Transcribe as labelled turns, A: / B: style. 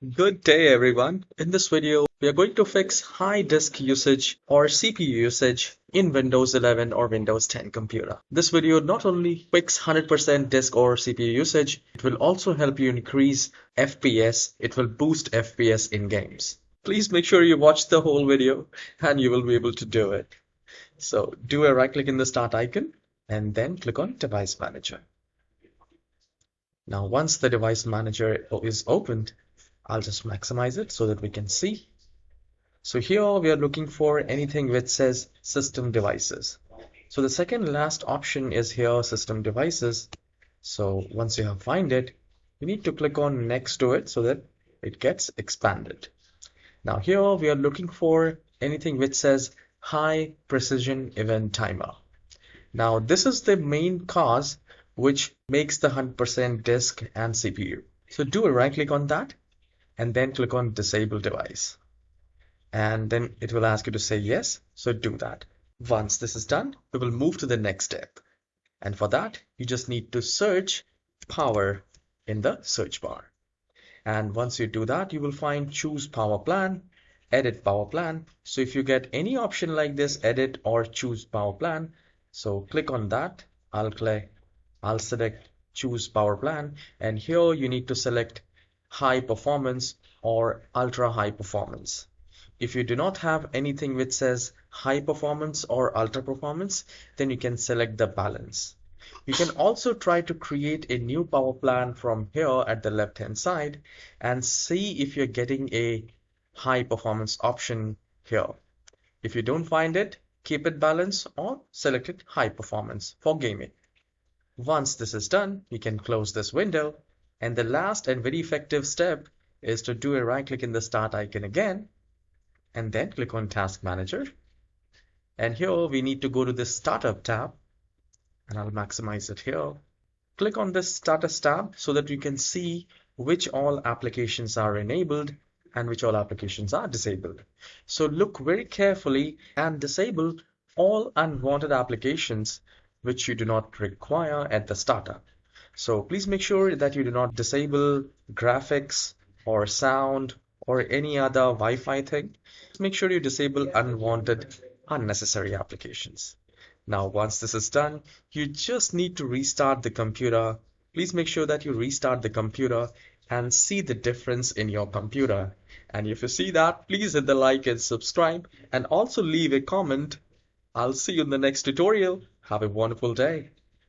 A: Good day, everyone. In this video, we are going to fix high disk usage or CPU usage in Windows 11 or Windows 10 computer. This video not only fix 100% disk or CPU usage, it will also help you increase FPS. It will boost FPS in games. Please make sure you watch the whole video and you will be able to do it. So do a right click in the start icon and then click on Device Manager. Now, once the Device Manager is opened, I'll just maximize it so that we can see. So here we are looking for anything which says System Devices. So the second last option is here, System Devices. So once you have found it, you need to click on next to it so that it gets expanded. Now here we are looking for anything which says High Precision Event Timer. Now this is the main cause which makes the 100% disk and CPU. So do a right click on that and then click on Disable Device. And then it will ask you to say yes, so do that. Once this is done, we will move to the next step. And for that, you just need to search power in the search bar. And once you do that, you will find Choose Power Plan, Edit Power Plan. So if you get any option like this, Edit or Choose Power Plan, so click on that. I'll select Choose Power Plan, and here you need to select High Performance or Ultra High Performance. If you do not have anything which says High Performance or Ultra Performance, then you can select the balance. You can also try to create a new power plan from here at the left hand side and see if you're getting a high performance option here. If you don't find it, keep it balanced or select it high performance for gaming. Once this is done, you can close this window, and the last and very effective step is to do a right click in the start icon again and then click on Task Manager. And here we need to go to the Startup tab, and I'll maximize it here. Click on this Status tab so that you can see which all applications are enabled and which all applications are disabled. So look very carefully and disable all unwanted applications which you do not require at the startup. So please make sure that you do not disable graphics or sound or any other Wi-Fi thing. Make sure you disable unwanted, unnecessary applications. Now, once this is done, you just need to restart the computer. Please make sure that you restart the computer and see the difference in your computer. And if you see that, please hit the like and subscribe and also leave a comment. I'll see you in the next tutorial. Have a wonderful day.